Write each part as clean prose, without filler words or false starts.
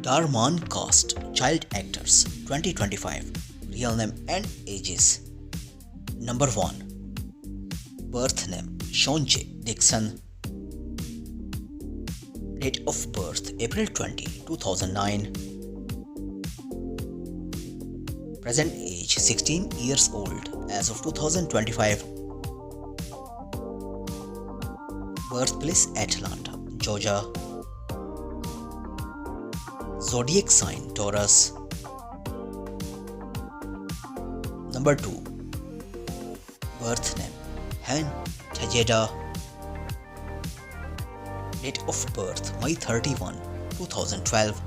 Darman Cast Child Actors 2025 Real name and ages. Number 1. Birth name Sean J. Dixon. Date of birth April 20, 2009. Present age 16 years old as of 2025. Birthplace Atlanta, Georgia. Zodiac sign Taurus. Number 2. Birth name Han Tajeda. Date of birth May 31, 2012.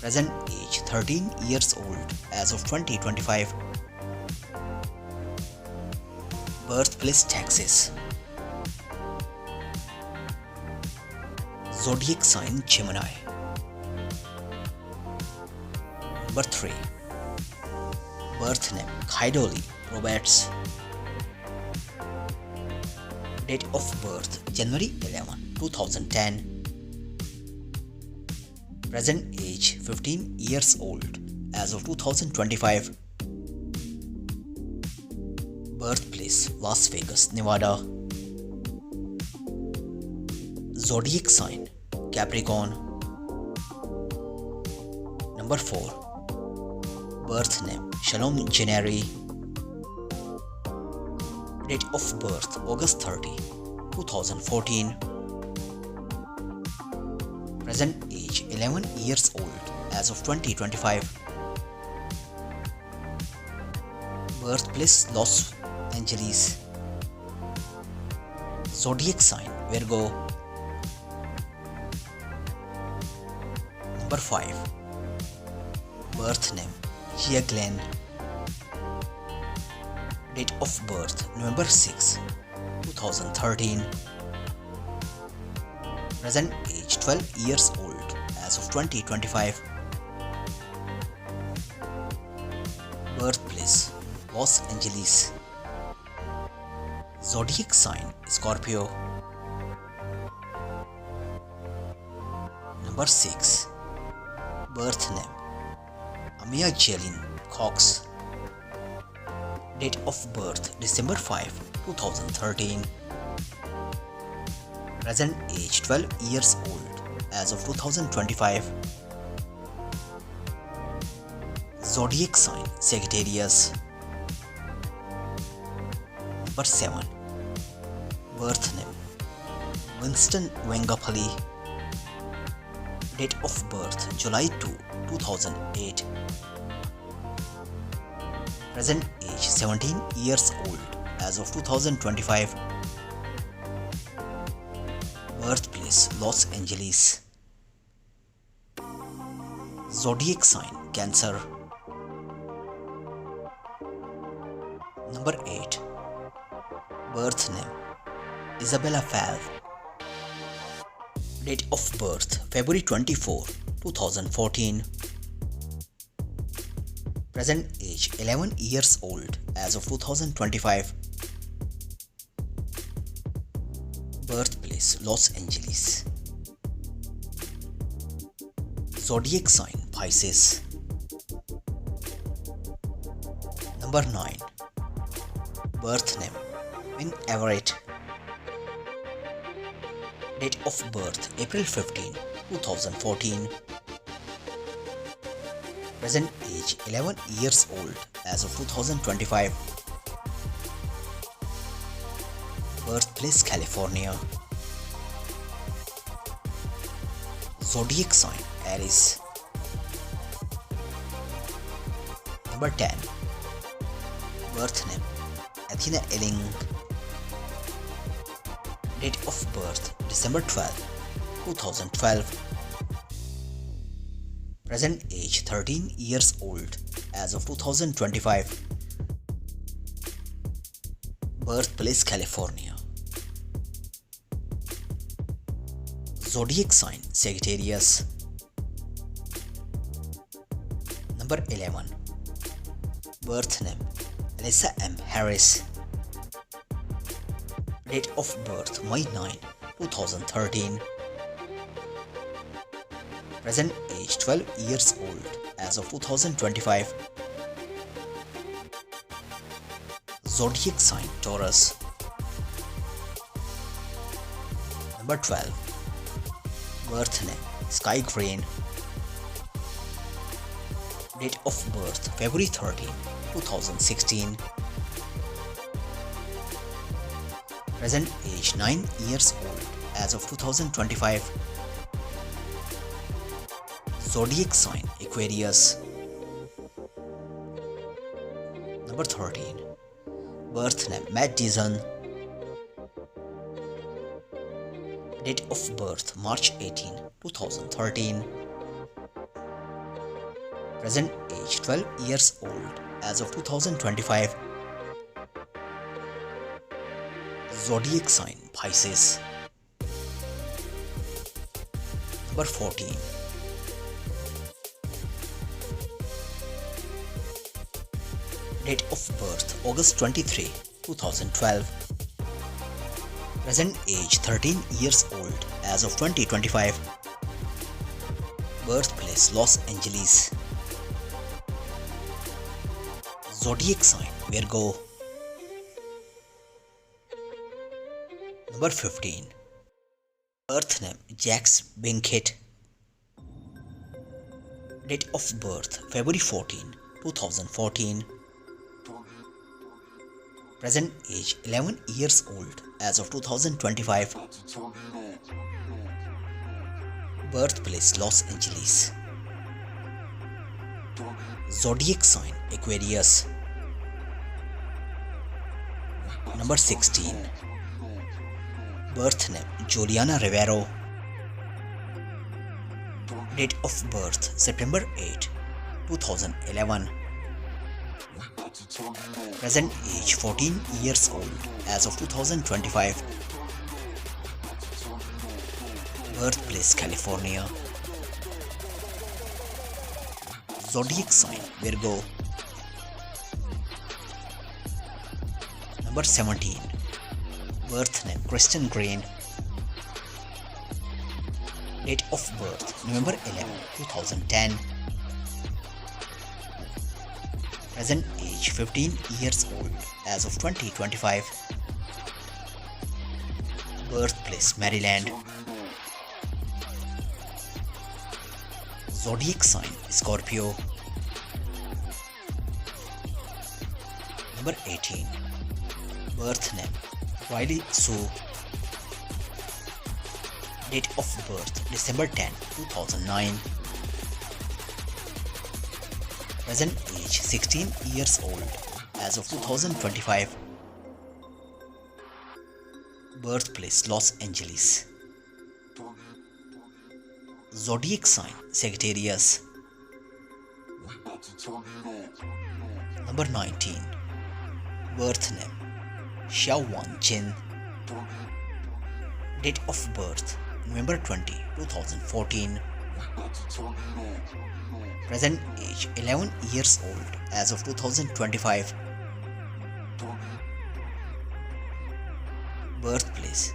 Present age 13 years old as of 2025. Birthplace Texas. Zodiac sign Gemini. Number 3. Birth name Khidoli Roberts. Date of birth January 11, 2010. Present age 15 years old as of 2025. Birthplace Las Vegas, Nevada. Zodiac sign Capricorn. Number 4. Birth name Shalom Janeri. Date of birth August 30, 2014. Present age 11 years old as of 2025. Birthplace Los Angeles. Zodiac sign Virgo. Number 5. Birth name Gia Glenn. Date of birth November 6, 2013. Present age 12 years old as of 2025. Birthplace Los Angeles. Zodiac sign Scorpio. Number 6. Birth name Amia Jalen Cox. Date of birth December 5, 2013. Present age 12 years old as of 2025. Zodiac sign Sagittarius. Number 7. Birth name Winston Wangapalli. Date of birth July 2, 2008. Present age 17 years old as of 2025. Birthplace Los Angeles. Zodiac sign Cancer. Number 8. Birth name Isabella Falve. Date of birth February 24, 2014. Present age 11 years old as of 2025. Birthplace Los Angeles. Zodiac sign Pisces. Number 9. Birth name Win Everett. Date of birth April 15, 2014. Present age 11 years old as of 2025. Birthplace California. Zodiac sign Aries. Number 10. Birth name Athena Elling. Date of birth December 12, 2012. Present age 13 years old as of 2025. Birthplace California. Zodiac sign Sagittarius. Number 11. Birth name Alyssa M. Harris. Date of birth May 9, 2013. Present age 12 years old as of 2025. Zodiac sign Taurus. Number 12. Birth name Sky Green. Date of birth February 13, 2016. Present age 9 years old as of 2025. Zodiac sign Aquarius. Number 13. Birth name Matt Dizon. Date of birth March 18, 2013. Present age 12 years old as of 2025. Zodiac sign Pisces. Number 14. Date of birth August 23, 2012. Present age 13 years old as of 2025. Birthplace Los Angeles. Zodiac sign Virgo. Number 15. Birth name Jax Binkett. Date of birth February 14, 2014. Present age 11 years old as of 2025. Birthplace Los Angeles. Zodiac sign Aquarius. Number 16. Birth name Juliana Rivero. Date of birth September 8, 2011. Present age 14 years old as of 2025. Birthplace California. Zodiac sign Virgo. Number 17. Birth name Kristen Green. Date of birth November 11, 2010. Present age 15 years old as of 2025. Birthplace Maryland. Zodiac sign Scorpio. Number 18. Birth name Riley Sue. Date of birth December 10, 2009. Present age 16 years old as of 2025. Birthplace Los Angeles. Zodiac sign Sagittarius. Number 19. Birth name Xiaowan Jin. Date of birth November 20, 2014. Present age 11 years old as of 2025. Birthplace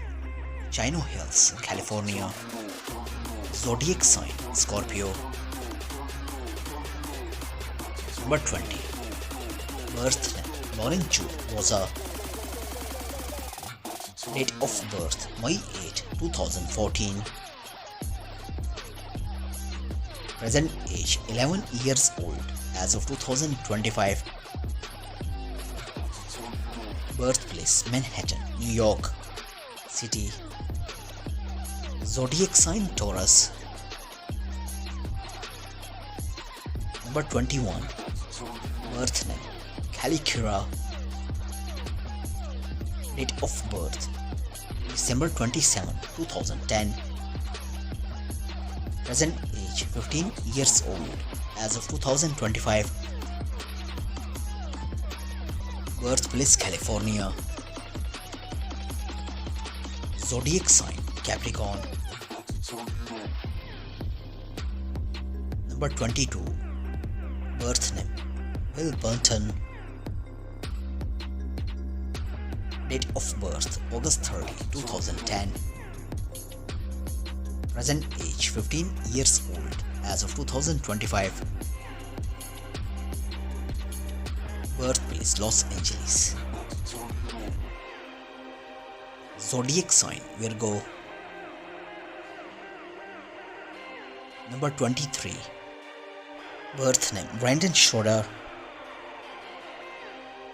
Chino Hills, California. Zodiac sign Scorpio. Number 20. Birth name Lauren Chu Rosa. Date of birth May 8, 2014. Present age 11 years old as of 2025. Birthplace Manhattan, New York City. Zodiac sign Taurus. Number 21. Birth name Kalikira. Date of birth December 27, 2010. Present age 15 years old as of 2025. Birthplace California. Zodiac sign Capricorn. Number 22. Birth name Will Burton. Date of birth August 30, 2010. Present age 15 years old as of 2025. Birthplace Los Angeles. Zodiac sign Virgo. Number 23. Birth name Brandon Schroeder.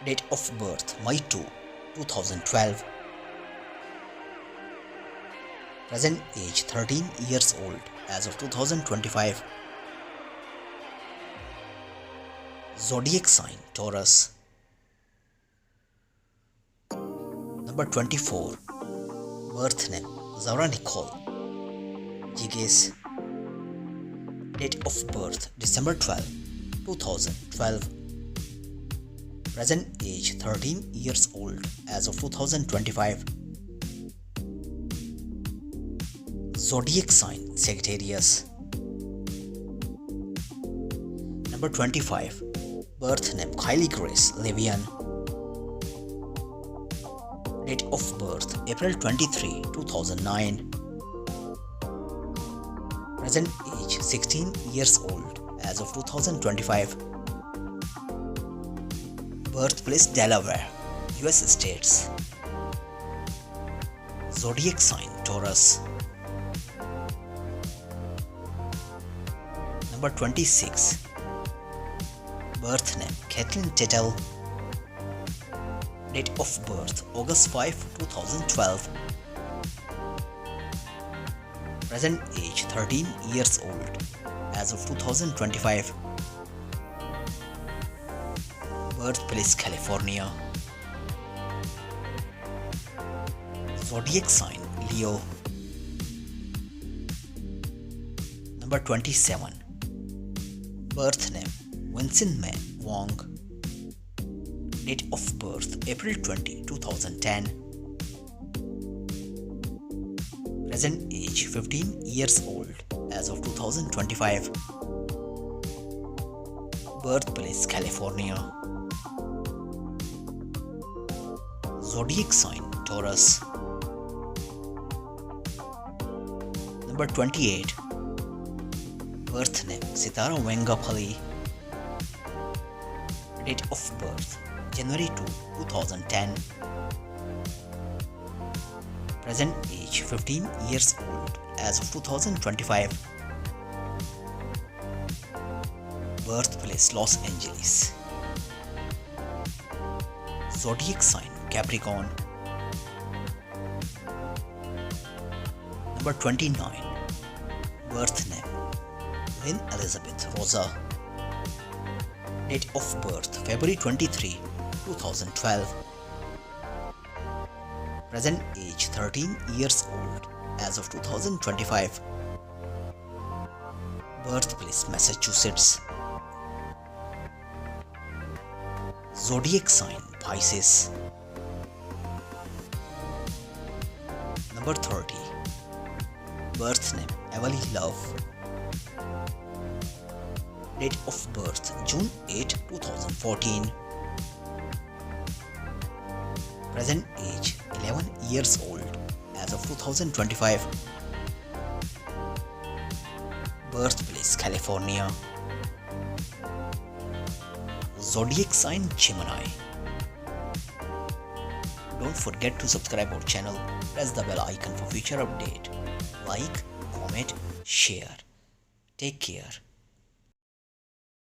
Date of birth May 2, 2012. Present age 13 years old as of 2025. Zodiac sign Taurus. Number 24. Birth name Zara Nicole Giges. Date of birth December 12, 2012. Present age 13 years old as of 2025. Zodiac sign Sagittarius. Number 25. Birth name Kylie Grace Levian. Date of birth April 23, 2009. Present age 16 years old as of 2025. Birthplace Delaware, US States. Zodiac sign Taurus. Number 26. Birth name Kathleen Tittle. Date of birth August 5, 2012. Present age 13 years old as of 2025. Birthplace California. Zodiac sign Leo. Number 27. Birth name Vincent May Wong. Date of birth April 20, 2010. Present age 15 years old as of 2025. Birthplace California. Zodiac sign Taurus. Number 28. Birth name Sitara Vengapalli. Date of birth January 2, 2010. Present age 15 years old as of 2025. Birthplace Los Angeles. Zodiac sign Capricorn. Number 29. Birth name Lynn Elizabeth Rosa. Date of birth February 23, 2012. Present age 13 years old as of 2025. Birthplace Massachusetts. Zodiac sign Pisces. Number 30. Birth name Emily Love. Date of birth June 8, 2014. Present age 11 years old as of 2025. Birthplace California. Zodiac sign Gemini. Don't forget to subscribe our channel, press the bell icon for future update. Like, comment, share. Take care.